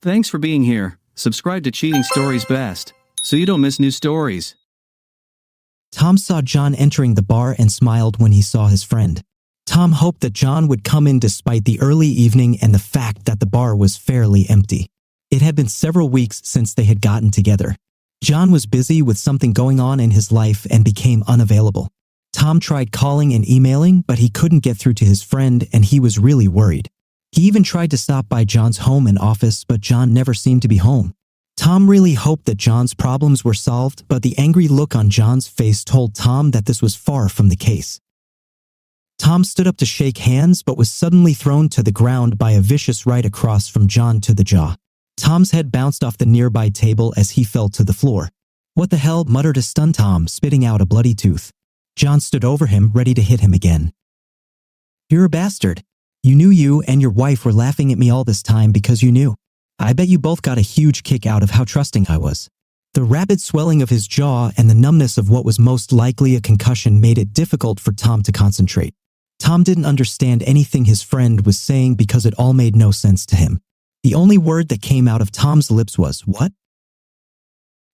Thanks for being here. Subscribe to Cheating Stories Best, so you don't miss new stories. Tom saw John entering the bar and smiled when he saw his friend. Tom hoped that John would come in despite the early evening and the fact that the bar was fairly empty. It had been several weeks since they had gotten together. John was busy with something going on in his life and became unavailable. Tom tried calling and emailing, but he couldn't get through to his friend and he was really worried. He even tried to stop by John's home and office, but John never seemed to be home. Tom really hoped that John's problems were solved, but the angry look on John's face told Tom that this was far from the case. Tom stood up to shake hands, but was suddenly thrown to the ground by a vicious right across from John to the jaw. Tom's head bounced off the nearby table as he fell to the floor. "What the hell?" muttered a stunned Tom, spitting out a bloody tooth. John stood over him, ready to hit him again. "You're a bastard. You knew you and your wife were laughing at me all this time because you knew. I bet you both got a huge kick out of how trusting I was." The rapid swelling of his jaw and the numbness of what was most likely a concussion made it difficult for Tom to concentrate. Tom didn't understand anything his friend was saying because it all made no sense to him. The only word that came out of Tom's lips was, "What?"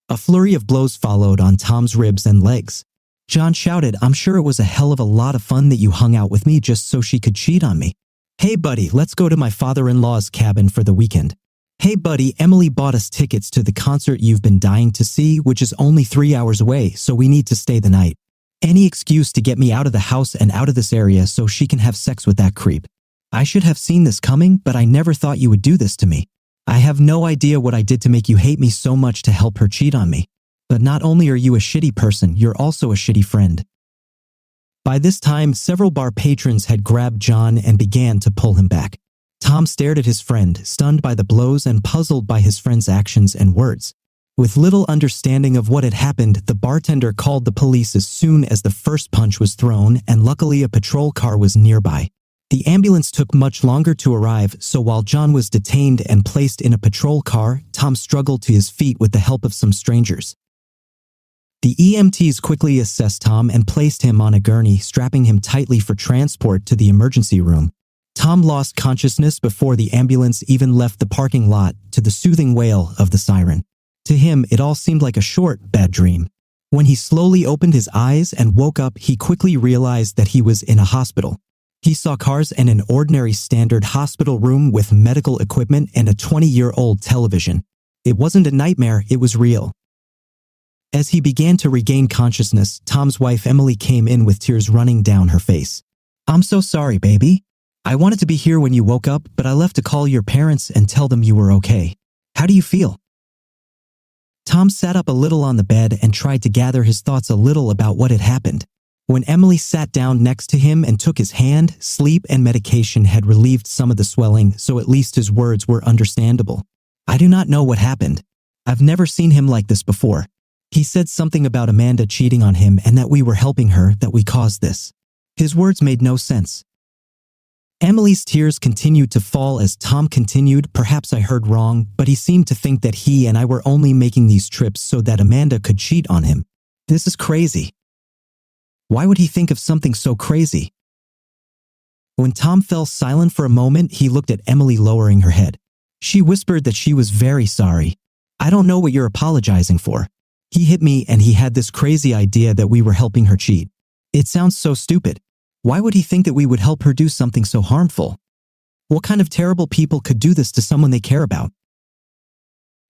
A flurry of blows followed on Tom's ribs and legs. John shouted, "I'm sure it was a hell of a lot of fun that you hung out with me just so she could cheat on me. Hey buddy, let's go to my father-in-law's cabin for the weekend. Hey buddy, Emily bought us tickets to the concert you've been dying to see, which is only 3 hours away, so we need to stay the night. Any excuse to get me out of the house and out of this area so she can have sex with that creep. I should have seen this coming, but I never thought you would do this to me. I have no idea what I did to make you hate me so much to help her cheat on me. But not only are you a shitty person, you're also a shitty friend." By this time, several bar patrons had grabbed John and began to pull him back. Tom stared at his friend, stunned by the blows and puzzled by his friend's actions and words. With little understanding of what had happened, the bartender called the police as soon as the first punch was thrown, and luckily a patrol car was nearby. The ambulance took much longer to arrive, so while John was detained and placed in a patrol car, Tom struggled to his feet with the help of some strangers. The EMTs quickly assessed Tom and placed him on a gurney, strapping him tightly for transport to the emergency room. Tom lost consciousness before the ambulance even left the parking lot, to the soothing wail of the siren. To him, it all seemed like a short, bad dream. When he slowly opened his eyes and woke up, he quickly realized that he was in a hospital. He saw cars and an ordinary standard hospital room with medical equipment and a 20-year-old television. It wasn't a nightmare, it was real. As he began to regain consciousness, Tom's wife Emily came in with tears running down her face. "I'm so sorry, baby. I wanted to be here when you woke up, but I left to call your parents and tell them you were okay. How do you feel?" Tom sat up a little on the bed and tried to gather his thoughts a little about what had happened. When Emily sat down next to him and took his hand, sleep and medication had relieved some of the swelling, so at least his words were understandable. "I do not know what happened. I've never seen him like this before. He said something about Amanda cheating on him and that we were helping her, that we caused this." His words made no sense. Emily's tears continued to fall as Tom continued, "Perhaps I heard wrong, but he seemed to think that he and I were only making these trips so that Amanda could cheat on him. This is crazy. Why would he think of something so crazy?" When Tom fell silent for a moment, he looked at Emily, lowering her head. She whispered that she was very sorry. "I don't know what you're apologizing for. He hit me and he had this crazy idea that we were helping her cheat. It sounds so stupid. Why would he think that we would help her do something so harmful? What kind of terrible people could do this to someone they care about?"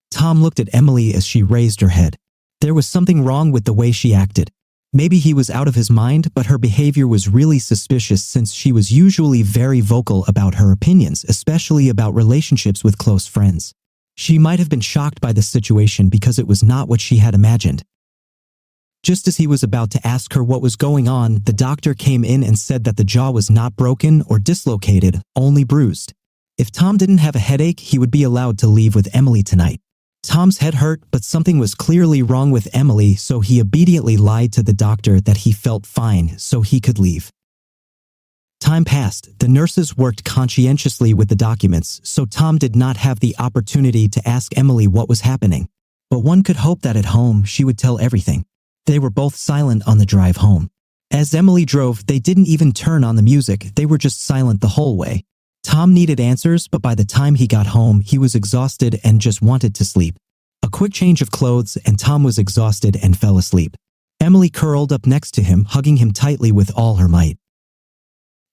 Tom looked at Emily as she raised her head. There was something wrong with the way she acted. Maybe he was out of his mind, but her behavior was really suspicious since she was usually very vocal about her opinions, especially about relationships with close friends. She might have been shocked by the situation because it was not what she had imagined. Just as he was about to ask her what was going on, the doctor came in and said that the jaw was not broken or dislocated, only bruised. If Tom didn't have a headache, he would be allowed to leave with Emily tonight. Tom's head hurt, but something was clearly wrong with Emily, so he obediently lied to the doctor that he felt fine so he could leave. Time passed. The nurses worked conscientiously with the documents, so Tom did not have the opportunity to ask Emily what was happening. But one could hope that at home she would tell everything. They were both silent on the drive home. As Emily drove, they didn't even turn on the music, they were just silent the whole way. Tom needed answers, but by the time he got home, he was exhausted and just wanted to sleep. A quick change of clothes and Tom was exhausted and fell asleep. Emily curled up next to him, hugging him tightly with all her might.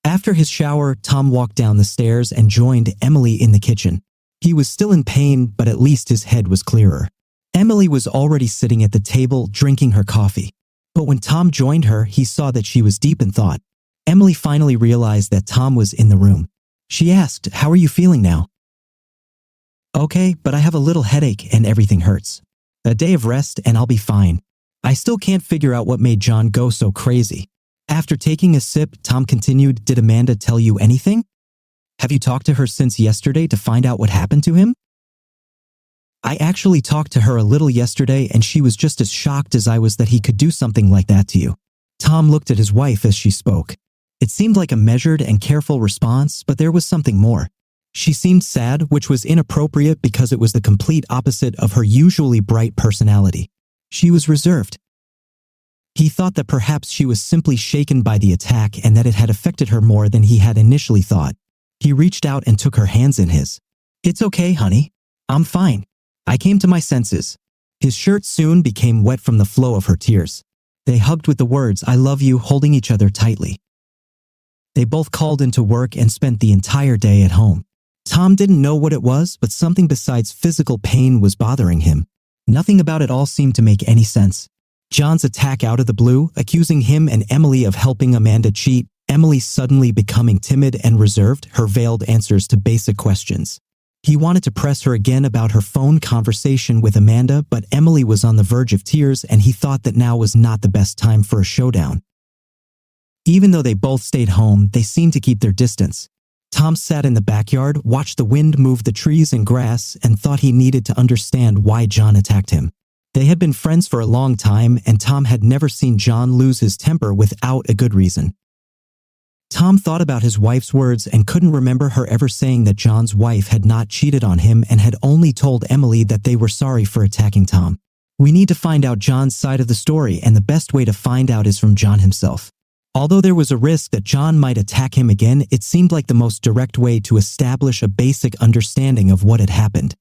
After his shower, Tom walked down the stairs and joined Emily in the kitchen. He was still in pain, but at least his head was clearer. Emily was already sitting at the table, drinking her coffee. But when Tom joined her, he saw that she was deep in thought. Emily finally realized that Tom was in the room. She asked, "How are you feeling now?" "Okay, but I have a little headache and everything hurts. A day of rest and I'll be fine. I still can't figure out what made John go so crazy." After taking a sip, Tom continued, "Did Amanda tell you anything? Have you talked to her since yesterday to find out what happened to him?" "I actually talked to her a little yesterday and she was just as shocked as I was that he could do something like that to you." Tom looked at his wife as she spoke. It seemed like a measured and careful response, but there was something more. She seemed sad, which was inappropriate because it was the complete opposite of her usually bright personality. She was reserved. He thought that perhaps she was simply shaken by the attack and that it had affected her more than he had initially thought. He reached out and took her hands in his. "It's okay, honey. I'm fine. I came to my senses." His shirt soon became wet from the flow of her tears. They hugged with the words, "I love you," holding each other tightly. They both called into work and spent the entire day at home. Tom didn't know what it was, but something besides physical pain was bothering him. Nothing about it all seemed to make any sense. John's attack out of the blue, accusing him and Emily of helping Amanda cheat, Emily suddenly becoming timid and reserved, her veiled answers to basic questions. He wanted to press her again about her phone conversation with Amanda, but Emily was on the verge of tears and he thought that now was not the best time for a showdown. Even though they both stayed home, they seemed to keep their distance. Tom sat in the backyard, watched the wind move the trees and grass, and thought he needed to understand why John attacked him. They had been friends for a long time, and Tom had never seen John lose his temper without a good reason. Tom thought about his wife's words and couldn't remember her ever saying that John's wife had not cheated on him and had only told Emily that they were sorry for attacking Tom. We need to find out John's side of the story, and the best way to find out is from John himself. Although there was a risk that John might attack him again, it seemed like the most direct way to establish a basic understanding of what had happened.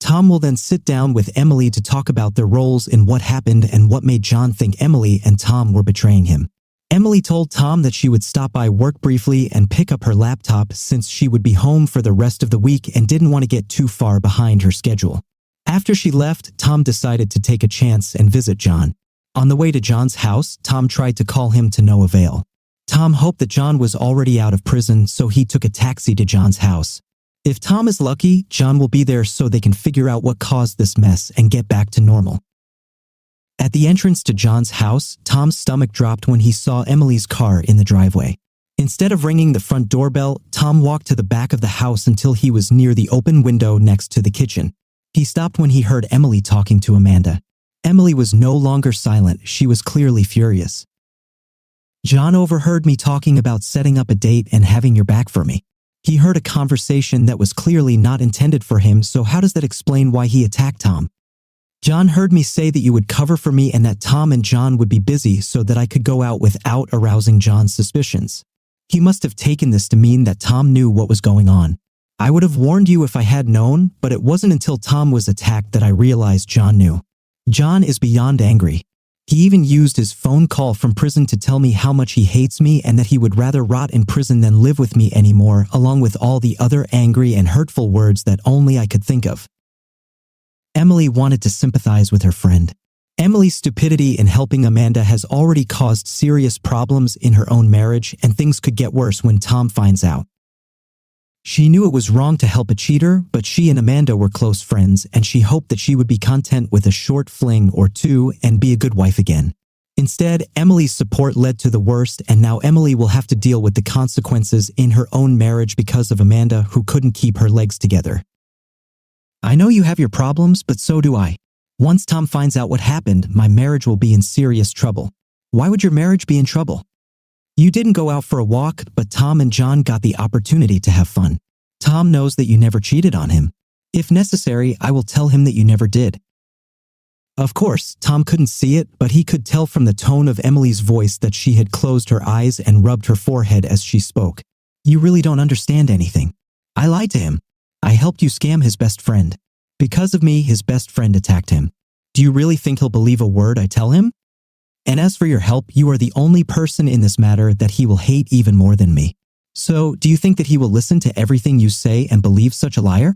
Tom will then sit down with Emily to talk about their roles in what happened and what made John think Emily and Tom were betraying him. Emily told Tom that she would stop by work briefly and pick up her laptop since she would be home for the rest of the week and didn't want to get too far behind her schedule. After she left, Tom decided to take a chance and visit John. On the way to John's house, Tom tried to call him to no avail. Tom hoped that John was already out of prison, so he took a taxi to John's house. If Tom is lucky, John will be there so they can figure out what caused this mess and get back to normal. At the entrance to John's house, Tom's stomach dropped when he saw Emily's car in the driveway. Instead of ringing the front doorbell, Tom walked to the back of the house until he was near the open window next to the kitchen. He stopped when he heard Emily talking to Amanda. Emily was no longer silent, she was clearly furious. "John overheard me talking about setting up a date and having your back for me. He heard a conversation that was clearly not intended for him, so how does that explain why he attacked Tom? John heard me say that you would cover for me and that Tom and John would be busy so that I could go out without arousing John's suspicions. He must have taken this to mean that Tom knew what was going on. I would have warned you if I had known, but it wasn't until Tom was attacked that I realized John knew. John is beyond angry. He even used his phone call from prison to tell me how much he hates me and that he would rather rot in prison than live with me anymore, along with all the other angry and hurtful words that only I could think of." Emily wanted to sympathize with her friend. Emily's stupidity in helping Amanda has already caused serious problems in her own marriage, and things could get worse when Tom finds out. She knew it was wrong to help a cheater, but she and Amanda were close friends, and she hoped that she would be content with a short fling or two and be a good wife again. Instead, Emily's support led to the worst, and now Emily will have to deal with the consequences in her own marriage because of Amanda, who couldn't keep her legs together. "I know you have your problems, but so do I. Once Tom finds out what happened, my marriage will be in serious trouble." "Why would your marriage be in trouble?" "You didn't go out for a walk, but Tom and John got the opportunity to have fun. Tom knows that you never cheated on him. If necessary, I will tell him that you never did." Of course, Tom couldn't see it, but he could tell from the tone of Emily's voice that she had closed her eyes and rubbed her forehead as she spoke. You really don't understand anything. I lied to him. I helped you scam his best friend. Because of me, his best friend attacked him. Do you really think he'll believe a word I tell him? And as for your help, you are the only person in this matter that he will hate even more than me. So, do you think that he will listen to everything you say and believe such a liar?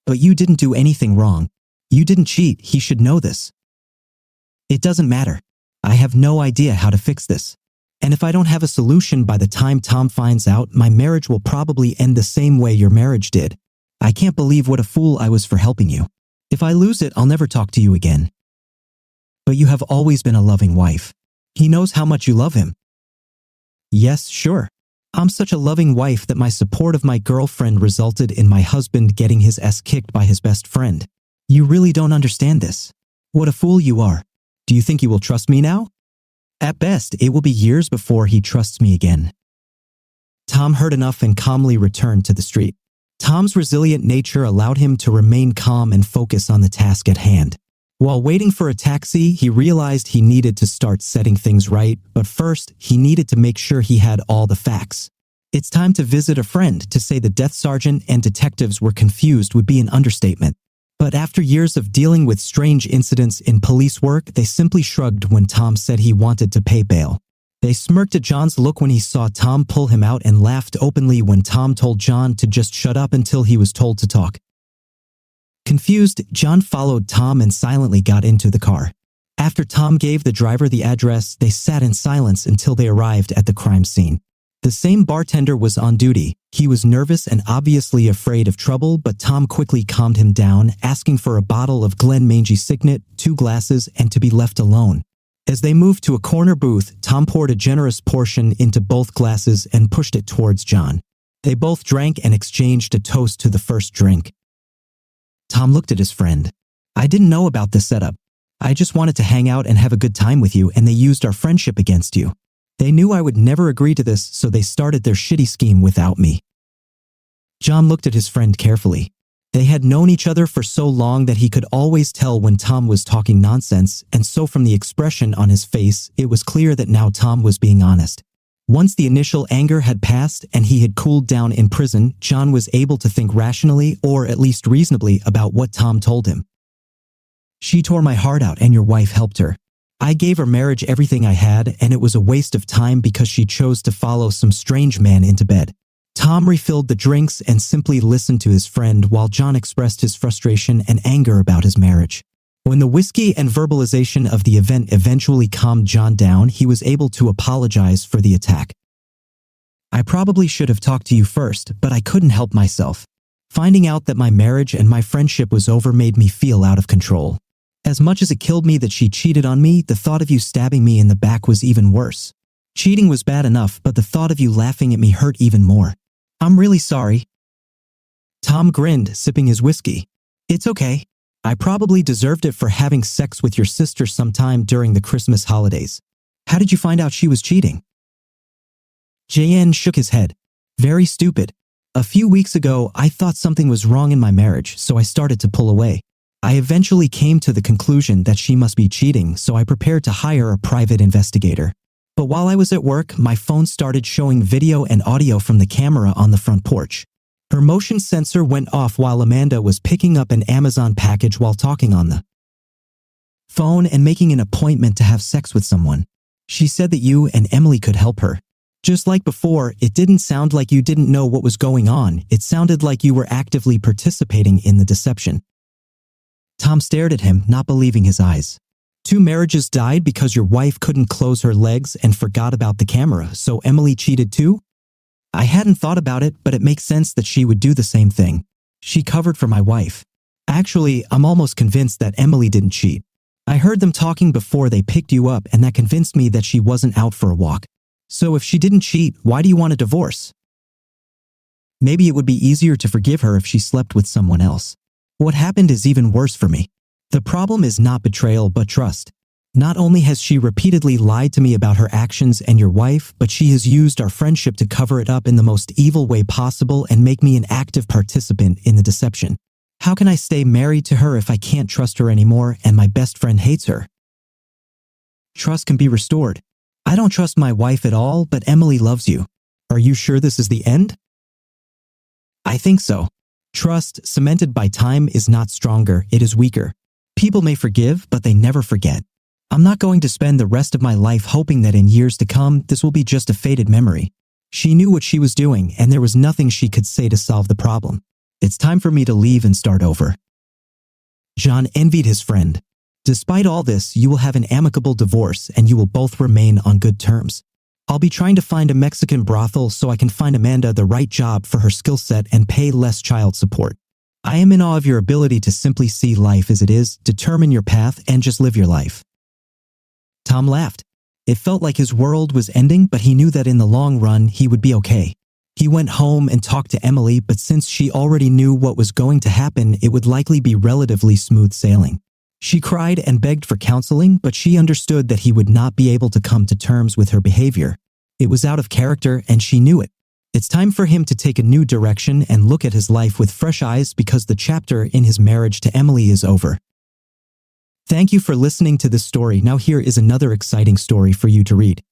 But you didn't do anything wrong. You didn't cheat, he should know this. It doesn't matter. I have no idea how to fix this. And if I don't have a solution by the time Tom finds out, my marriage will probably end the same way your marriage did. I can't believe what a fool I was for helping you. If I lose it, I'll never talk to you again. But you have always been a loving wife. He knows how much you love him. Yes, sure. I'm such a loving wife that my support of my girlfriend resulted in my husband getting his ass kicked by his best friend. You really don't understand this. What a fool you are. Do you think you will trust me now? At best, it will be years before he trusts me again. Tom heard enough and calmly returned to the street. Tom's resilient nature allowed him to remain calm and focus on the task at hand. While waiting for a taxi, he realized he needed to start setting things right, but first, he needed to make sure he had all the facts. It's time to visit a friend. To say the death sergeant and detectives were confused would be an understatement. But after years of dealing with strange incidents in police work, they simply shrugged when Tom said he wanted to pay bail. They smirked at John's look when he saw Tom pull him out and laughed openly when Tom told John to just shut up until he was told to talk. Confused, John followed Tom and silently got into the car. After Tom gave the driver the address, they sat in silence until they arrived at the crime scene. The same bartender was on duty. He was nervous and obviously afraid of trouble, but Tom quickly calmed him down, asking for a bottle of Glen Mangy Signet, 2 glasses, and to be left alone. As they moved to a corner booth, Tom poured a generous portion into both glasses and pushed it towards John. They both drank and exchanged a toast to the first drink. Tom looked at his friend. I didn't know about this setup. I just wanted to hang out and have a good time with you, and they used our friendship against you. They knew I would never agree to this, so they started their shitty scheme without me. John looked at his friend carefully. They had known each other for so long that he could always tell when Tom was talking nonsense, and so from the expression on his face, it was clear that now Tom was being honest. Once the initial anger had passed and he had cooled down in prison, John was able to think rationally, or at least reasonably, about what Tom told him. She tore my heart out and your wife helped her. I gave her marriage everything I had, and it was a waste of time because she chose to follow some strange man into bed. Tom refilled the drinks and simply listened to his friend while John expressed his frustration and anger about his marriage. When the whiskey and verbalization of the event eventually calmed John down, he was able to apologize for the attack. I probably should have talked to you first, but I couldn't help myself. Finding out that my marriage and my friendship was over made me feel out of control. As much as it killed me that she cheated on me, the thought of you stabbing me in the back was even worse. Cheating was bad enough, but the thought of you laughing at me hurt even more. I'm really sorry. Tom grinned, sipping his whiskey. It's okay. I probably deserved it for having sex with your sister sometime during the Christmas holidays. How did you find out she was cheating? JN shook his head. Very stupid. A few weeks ago, I thought something was wrong in my marriage, so I started to pull away. I eventually came to the conclusion that she must be cheating, so I prepared to hire a private investigator. But while I was at work, my phone started showing video and audio from the camera on the front porch. Her motion sensor went off while Amanda was picking up an Amazon package while talking on the phone and making an appointment to have sex with someone. She said that you and Emily could help her. Just like before, it didn't sound like you didn't know what was going on. It sounded like you were actively participating in the deception. Tom stared at him, not believing his eyes. 2 marriages died because your wife couldn't close her legs and forgot about the camera, so Emily cheated too? I hadn't thought about it, but it makes sense that she would do the same thing. She covered for my wife. Actually, I'm almost convinced that Emily didn't cheat. I heard them talking before they picked you up, and that convinced me that she wasn't out for a walk. So if she didn't cheat, why do you want a divorce? Maybe it would be easier to forgive her if she slept with someone else. What happened is even worse for me. The problem is not betrayal but trust. Not only has she repeatedly lied to me about her actions and your wife, but she has used our friendship to cover it up in the most evil way possible and make me an active participant in the deception. How can I stay married to her if I can't trust her anymore and my best friend hates her? Trust can be restored. I don't trust my wife at all, but Emily loves you. Are you sure this is the end? I think so. Trust, cemented by time, is not stronger, it is weaker. People may forgive, but they never forget. I'm not going to spend the rest of my life hoping that in years to come, this will be just a faded memory. She knew what she was doing, and there was nothing she could say to solve the problem. It's time for me to leave and start over. John envied his friend. Despite all this, you will have an amicable divorce, and you will both remain on good terms. I'll be trying to find a Mexican brothel so I can find Amanda the right job for her skill set and pay less child support. I am in awe of your ability to simply see life as it is, determine your path, and just live your life. Tom laughed. It felt like his world was ending, but he knew that in the long run, he would be okay. He went home and talked to Emily, but since she already knew what was going to happen, it would likely be relatively smooth sailing. She cried and begged for counseling, but she understood that he would not be able to come to terms with her behavior. It was out of character, and she knew it. It's time for him to take a new direction and look at his life with fresh eyes because the chapter in his marriage to Emily is over. Thank you for listening to this story. Now here is another exciting story for you to read.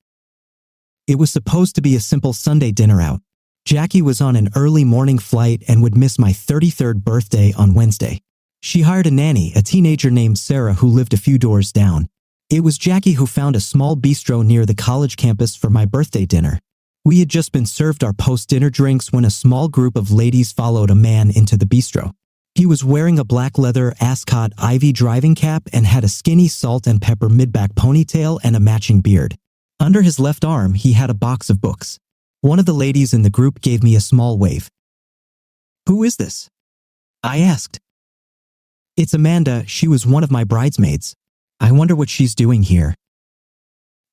It was supposed to be a simple Sunday dinner out. Jackie was on an early morning flight and would miss my 33rd birthday on Wednesday. She hired a nanny, a teenager named Sarah who lived a few doors down. It was Jackie who found a small bistro near the college campus for my birthday dinner. We had just been served our post-dinner drinks when a small group of ladies followed a man into the bistro. He was wearing a black leather ascot ivy driving cap and had a skinny salt and pepper mid-back ponytail and a matching beard. Under his left arm, he had a box of books. One of the ladies in the group gave me a small wave. "Who is this?" I asked. "It's Amanda. She was one of my bridesmaids. I wonder what she's doing here."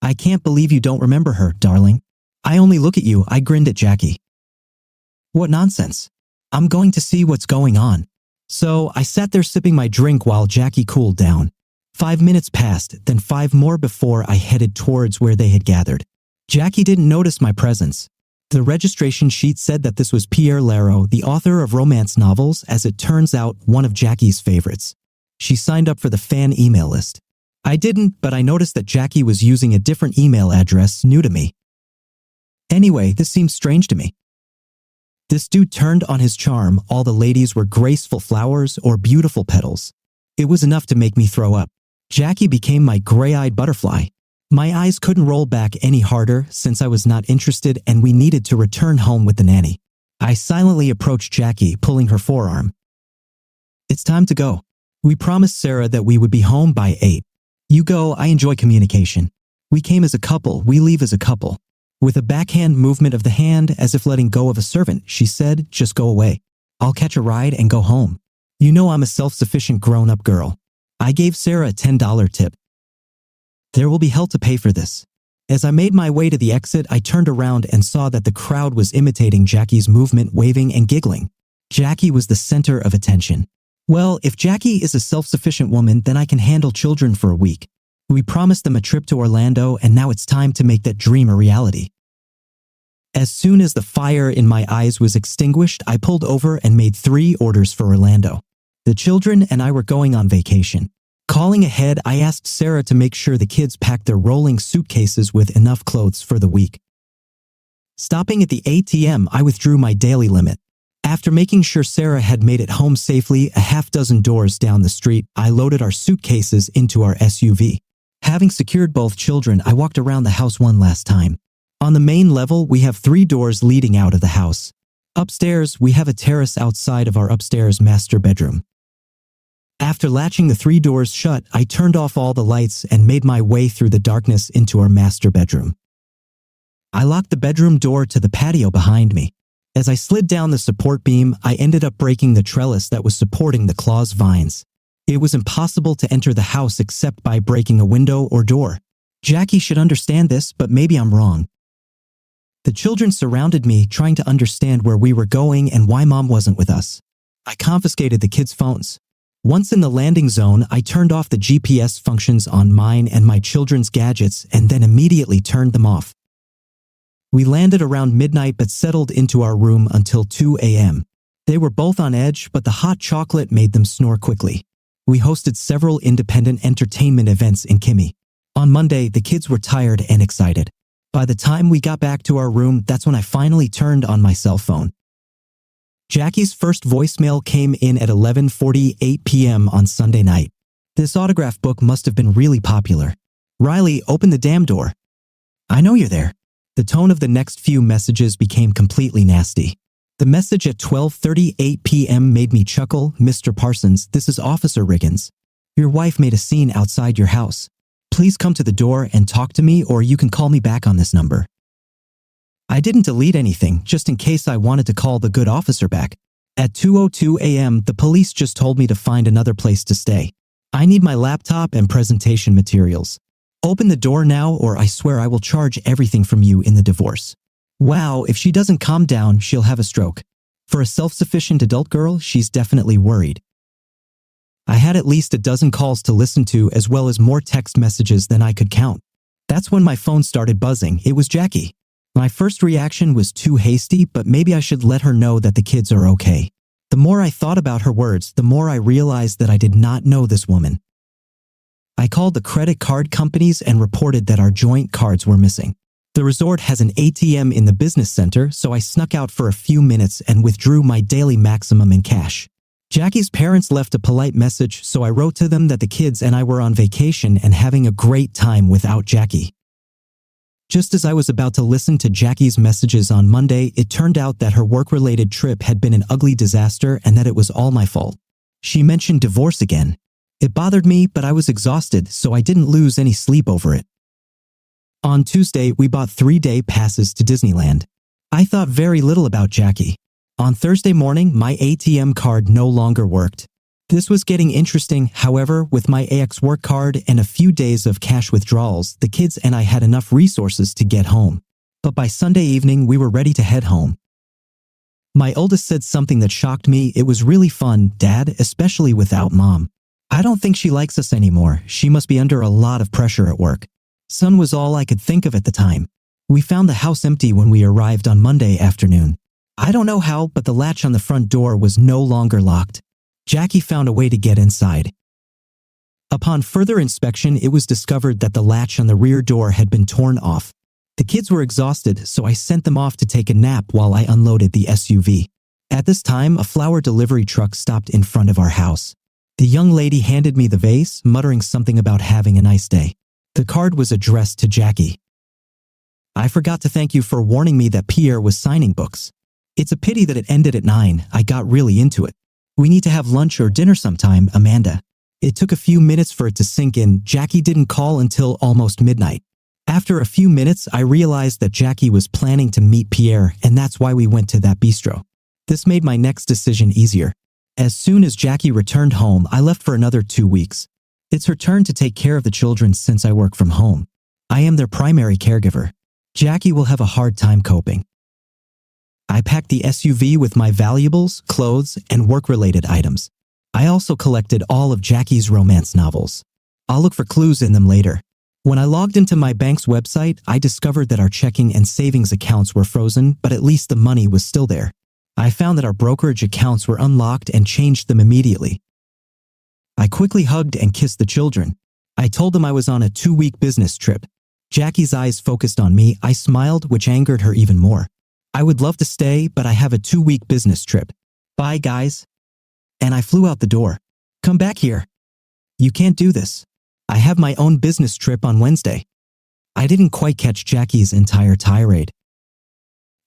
"I can't believe you don't remember her, darling. I only look at you," I grinned at Jackie. "What nonsense. I'm going to see what's going on." So I sat there sipping my drink while Jackie cooled down. 5 minutes passed, then 5 more before I headed towards where they had gathered. Jackie didn't notice my presence. The registration sheet said that this was Pierre Lero, the author of romance novels, as it turns out, one of Jackie's favorites. She signed up for the fan email list. I didn't, but I noticed that Jackie was using a different email address new to me. Anyway, this seemed strange to me. This dude turned on his charm. All the ladies were graceful flowers or beautiful petals. It was enough to make me throw up. Jackie became my gray-eyed butterfly. My eyes couldn't roll back any harder since I was not interested and we needed to return home with the nanny. I silently approached Jackie, pulling her forearm. "It's time to go. We promised Sarah that we would be home by 8. You go, I enjoy communication. We came as a couple, we leave as a couple." With a backhand movement of the hand as if letting go of a servant, she said, "Just go away. I'll catch a ride and go home. You know I'm a self-sufficient grown-up girl." I gave Sarah a $10 tip. There will be hell to pay for this. As I made my way to the exit, I turned around and saw that the crowd was imitating Jackie's movement, waving and giggling. Jackie was the center of attention. Well, if Jackie is a self-sufficient woman, then I can handle children for a week. We promised them a trip to Orlando, and now it's time to make that dream a reality. As soon as the fire in my eyes was extinguished, I pulled over and made 3 orders for Orlando. The children and I were going on vacation. Calling ahead, I asked Sarah to make sure the kids packed their rolling suitcases with enough clothes for the week. Stopping at the ATM, I withdrew my daily limit. After making sure Sarah had made it home safely a half-dozen doors down the street, I loaded our suitcases into our SUV. Having secured both children, I walked around the house one last time. On the main level, we have 3 doors leading out of the house. Upstairs, we have a terrace outside of our upstairs master bedroom. After latching the 3 doors shut, I turned off all the lights and made my way through the darkness into our master bedroom. I locked the bedroom door to the patio behind me. As I slid down the support beam, I ended up breaking the trellis that was supporting the claw's vines. It was impossible to enter the house except by breaking a window or door. Jackie should understand this, but maybe I'm wrong. The children surrounded me, trying to understand where we were going and why Mom wasn't with us. I confiscated the kids' phones. Once in the landing zone, I turned off the GPS functions on mine and my children's gadgets and then immediately turned them off. We landed around midnight but settled into our room until 2 a.m. They were both on edge, but the hot chocolate made them snore quickly. We hosted several independent entertainment events in Kimmy. On Monday, the kids were tired and excited. By the time we got back to our room, that's when I finally turned on my cell phone. Jackie's first voicemail came in at 11:48 p.m. on Sunday night. This autograph book must have been really popular. Riley, open the damn door. I know you're there. The tone of the next few messages became completely nasty. The message at 12:38 p.m. made me chuckle. Mr. Parsons, this is Officer Riggins. Your wife made a scene outside your house. Please come to the door and talk to me, or you can call me back on this number. I didn't delete anything, just in case I wanted to call the good officer back. At 2:02 a.m., the police just told me to find another place to stay. I need my laptop and presentation materials. Open the door now, or I swear I will charge everything from you in the divorce. Wow, if she doesn't calm down, she'll have a stroke. For a self-sufficient adult girl, she's definitely worried. I had at least a dozen calls to listen to, as well as more text messages than I could count. That's when my phone started buzzing. It was Jackie. My first reaction was too hasty, but maybe I should let her know that the kids are okay. The more I thought about her words, the more I realized that I did not know this woman. I called the credit card companies and reported that our joint cards were missing. The resort has an ATM in the business center, so I snuck out for a few minutes and withdrew my daily maximum in cash. Jackie's parents left a polite message, so I wrote to them that the kids and I were on vacation and having a great time without Jackie. Just as I was about to listen to Jackie's messages on Monday, it turned out that her work-related trip had been an ugly disaster and that it was all my fault. She mentioned divorce again. It bothered me, but I was exhausted, so I didn't lose any sleep over it. On Tuesday, we bought 3-day passes to Disneyland. I thought very little about Jackie. On Thursday morning, my ATM card no longer worked. This was getting interesting. However, with my AX work card and a few days of cash withdrawals, the kids and I had enough resources to get home. But by Sunday evening, we were ready to head home. My oldest said something that shocked me. It was really fun, Dad, especially without Mom. I don't think she likes us anymore. She must be under a lot of pressure at work. Son was all I could think of at the time. We found the house empty when we arrived on Monday afternoon. I don't know how, but the latch on the front door was no longer locked. Jackie found a way to get inside. Upon further inspection, it was discovered that the latch on the rear door had been torn off. The kids were exhausted, so I sent them off to take a nap while I unloaded the SUV. At this time, a flower delivery truck stopped in front of our house. The young lady handed me the vase, muttering something about having a nice day. The card was addressed to Jackie. I forgot to thank you for warning me that Pierre was signing books. It's a pity that it ended at 9. I got really into it. We need to have lunch or dinner sometime, Amanda. It took a few minutes for it to sink in. Jackie didn't call until almost midnight. After a few minutes, I realized that Jackie was planning to meet Pierre, and that's why we went to that bistro. This made my next decision easier. As soon as Jackie returned home, I left for another 2 weeks. It's her turn to take care of the children since I work from home. I am their primary caregiver. Jackie will have a hard time coping. I packed the SUV with my valuables, clothes, and work-related items. I also collected all of Jackie's romance novels. I'll look for clues in them later. When I logged into my bank's website, I discovered that our checking and savings accounts were frozen, but at least the money was still there. I found that our brokerage accounts were unlocked and changed them immediately. I quickly hugged and kissed the children. I told them I was on a 2-week business trip. Jackie's eyes focused on me. I smiled, which angered her even more. I would love to stay, but I have a 2-week business trip. Bye, guys. And I flew out the door. Come back here. You can't do this. I have my own business trip on Wednesday. I didn't quite catch Jackie's entire tirade.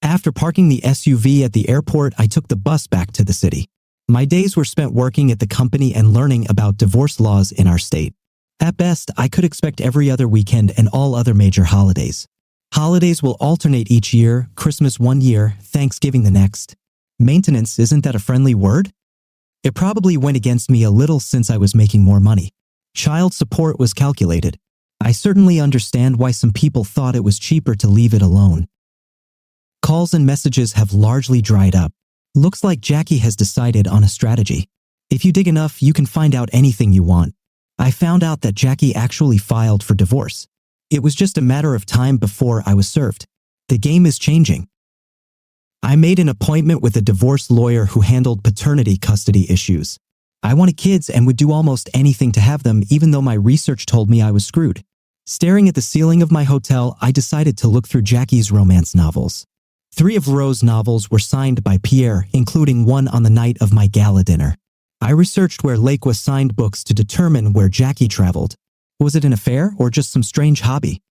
After parking the SUV at the airport, I took the bus back to the city. My days were spent working at the company and learning about divorce laws in our state. At best, I could expect every other weekend and all other major holidays. Holidays will alternate each year, Christmas one year, Thanksgiving the next. Maintenance, isn't that a friendly word? It probably went against me a little since I was making more money. Child support was calculated. I certainly understand why some people thought it was cheaper to leave it alone. Calls and messages have largely dried up. Looks like Jackie has decided on a strategy. If you dig enough, you can find out anything you want. I found out that Jackie actually filed for divorce. It was just a matter of time before I was served. The game is changing. I made an appointment with a divorce lawyer who handled paternity custody issues. I wanted kids and would do almost anything to have them, even though my research told me I was screwed. Staring at the ceiling of my hotel, I decided to look through Jackie's romance novels. 3 of Rose's novels were signed by Pierre, including one on the night of my gala dinner. I researched where Lake was signed books to determine where Jackie traveled. Was it an affair or just some strange hobby?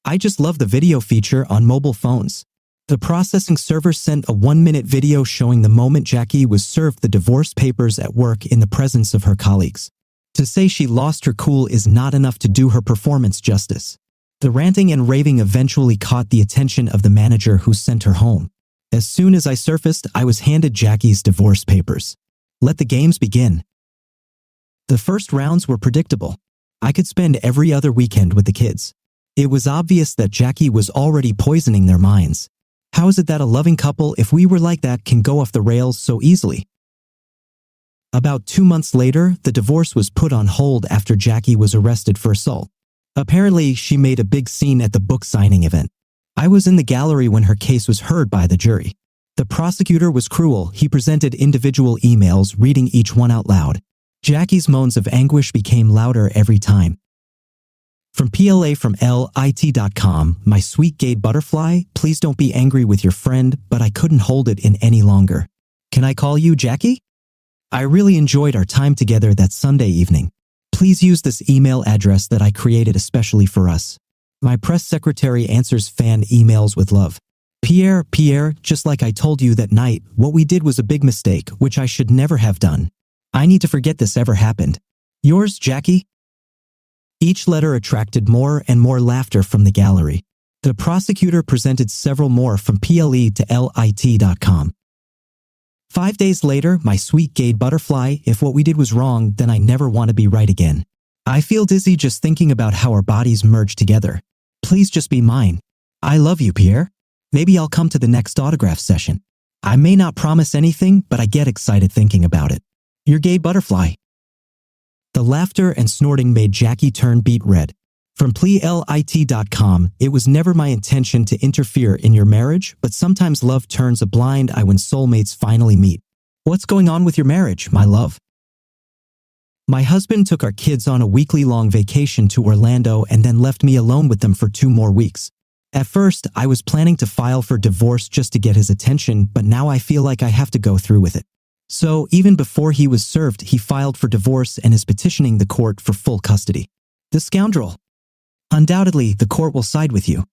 I just love the video feature on mobile phones. The processing server sent a 1-minute video showing the moment Jackie was served the divorce papers at work in the presence of her colleagues. To say she lost her cool is not enough to do her performance justice. The ranting and raving eventually caught the attention of the manager who sent her home. As soon as I surfaced, I was handed Jackie's divorce papers. Let the games begin. The first rounds were predictable. I could spend every other weekend with the kids. It was obvious that Jackie was already poisoning their minds. How is it that a loving couple, if we were like that, can go off the rails so easily? About 2 months later, the divorce was put on hold after Jackie was arrested for assault. Apparently, she made a big scene at the book signing event. I was in the gallery when her case was heard by the jury. The prosecutor was cruel. He presented individual emails, reading each one out loud. Jackie's moans of anguish became louder every time. From PLA from LIT.com, my sweet gay butterfly, please don't be angry with your friend, but I couldn't hold it in any longer. Can I call you Jackie? I really enjoyed our time together that Sunday evening. Please use this email address that I created especially for us. My press secretary answers fan emails with love. Pierre, just like I told you that night, what we did was a big mistake, which I should never have done. I need to forget this ever happened. Yours, Jackie? Each letter attracted more and more laughter from the gallery. The prosecutor presented several more from PLE to LIT.com. 5 days later, my sweet gay butterfly, if what we did was wrong, then I never want to be right again. I feel dizzy just thinking about how our bodies merge together. Please just be mine. I love you, Pierre. Maybe I'll come to the next autograph session. I may not promise anything, but I get excited thinking about it. Your gay butterfly. The laughter and snorting made Jackie turn beet red. From PLIT.com, it was never my intention to interfere in your marriage, but sometimes love turns a blind eye when soulmates finally meet. What's going on with your marriage, my love? My husband took our kids on a weekly-long vacation to Orlando and then left me alone with them for 2 more weeks. At first, I was planning to file for divorce just to get his attention, but now I feel like I have to go through with it. So, even before he was served, he filed for divorce and is petitioning the court for full custody. The scoundrel. Undoubtedly, the court will side with you.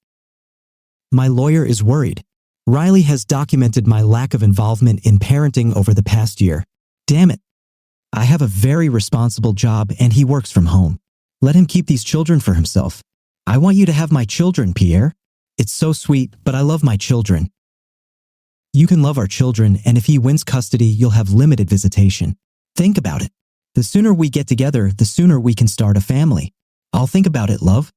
My lawyer is worried. Riley has documented my lack of involvement in parenting over the past year. Damn it. I have a very responsible job and he works from home. Let him keep these children for himself. I want you to have my children, Pierre. It's so sweet, but I love my children. You can love our children, and if he wins custody, you'll have limited visitation. Think about it. The sooner we get together, the sooner we can start a family. I'll think about it, love.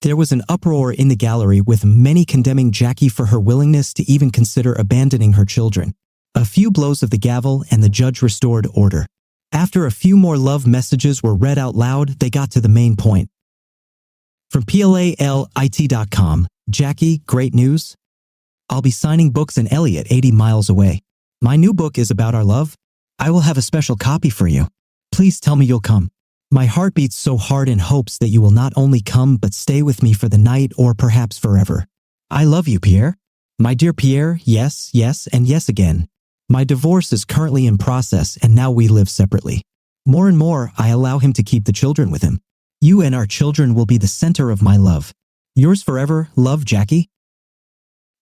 There was an uproar in the gallery with many condemning Jackie for her willingness to even consider abandoning her children. A few blows of the gavel and the judge restored order. After a few more love messages were read out loud, they got to the main point. From PLALIT.com, Jackie, great news. I'll be signing books in Elliott 80 miles away. My new book is about our love. I will have a special copy for you. Please tell me you'll come. My heart beats so hard in hopes that you will not only come but stay with me for the night or perhaps forever. I love you, Pierre. My dear Pierre, yes, and yes again. My divorce is currently in process and now we live separately. More and more, I allow him to keep the children with him. You and our children will be the center of my love. Yours forever, love, Jackie.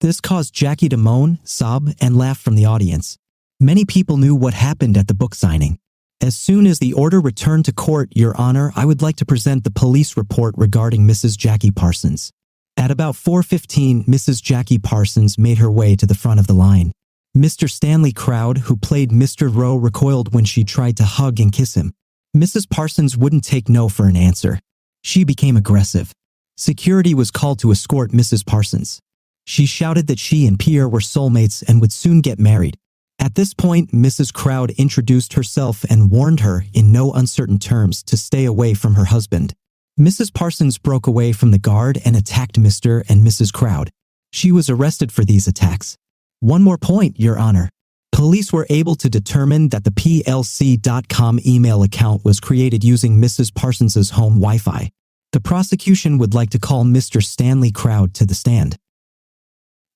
This caused Jackie to moan, sob, and laugh from the audience. Many people knew what happened at the book signing. As soon as the order returned to court, Your Honor, I would like to present the police report regarding Mrs. Jackie Parsons. At about 4:15, Mrs. Jackie Parsons made her way to the front of the line. Mr. Stanley Crowd, who played Mr. Rowe, recoiled when she tried to hug and kiss him. Mrs. Parsons wouldn't take no for an answer. She became aggressive. Security was called to escort Mrs. Parsons. She shouted that she and Pierre were soulmates and would soon get married. At this point, Mrs. Crowd introduced herself and warned her in no uncertain terms to stay away from her husband. Mrs. Parsons broke away from the guard and attacked Mr. and Mrs. Crowd. She was arrested for these attacks. One more point, Your Honor. Police were able to determine that the PLC.com email account was created using Mrs. Parsons's home Wi-Fi. The prosecution would like to call Mr. Stanley Crowd to the stand.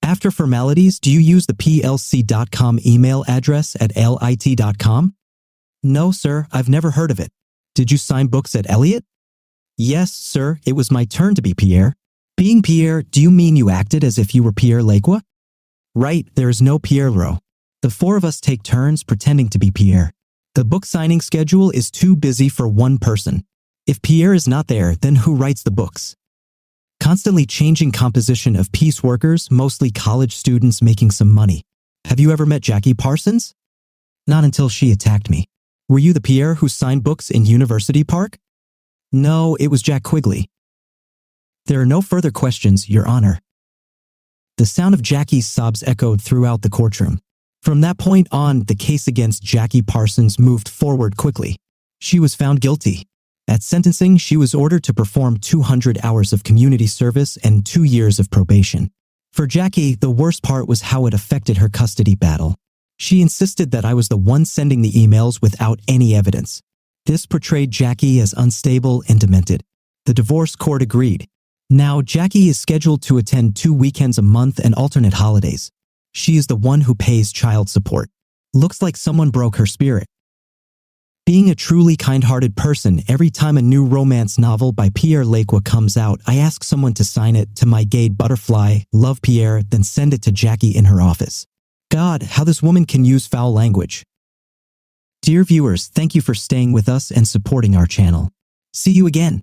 After formalities, do you use the plc.com email address at lit.com? No, sir, I've never heard of it. Did you sign books at Eliot? Yes, sir, it was my turn to be Pierre. Being Pierre, do you mean you acted as if you were Pierre Lacroix? Right, there is no Pierre Leroux. The four of us take turns pretending to be Pierre. The book signing schedule is too busy for one person. If Pierre is not there, then who writes the books? Constantly changing composition of piece workers, mostly college students making some money. Have you ever met Jackie Parsons? Not until she attacked me. Were you the Pierre who signed books in University Park? No, it was Jack Quigley. There are no further questions, Your Honor. The sound of Jackie's sobs echoed throughout the courtroom. From that point on, the case against Jackie Parsons moved forward quickly. She was found guilty. At sentencing, she was ordered to perform 200 hours of community service and 2 years of probation. For Jackie, the worst part was how it affected her custody battle. She insisted that I was the one sending the emails without any evidence. This portrayed Jackie as unstable and demented. The divorce court agreed. Now, Jackie is scheduled to attend 2 weekends a month and alternate holidays. She is the one who pays child support. Looks like someone broke her spirit. Being a truly kind-hearted person, every time a new romance novel by Pierre Lacroix comes out, I ask someone to sign it to my gay butterfly, love Pierre, then send it to Jackie in her office. God, how this woman can use foul language. Dear viewers, thank you for staying with us and supporting our channel. See you again.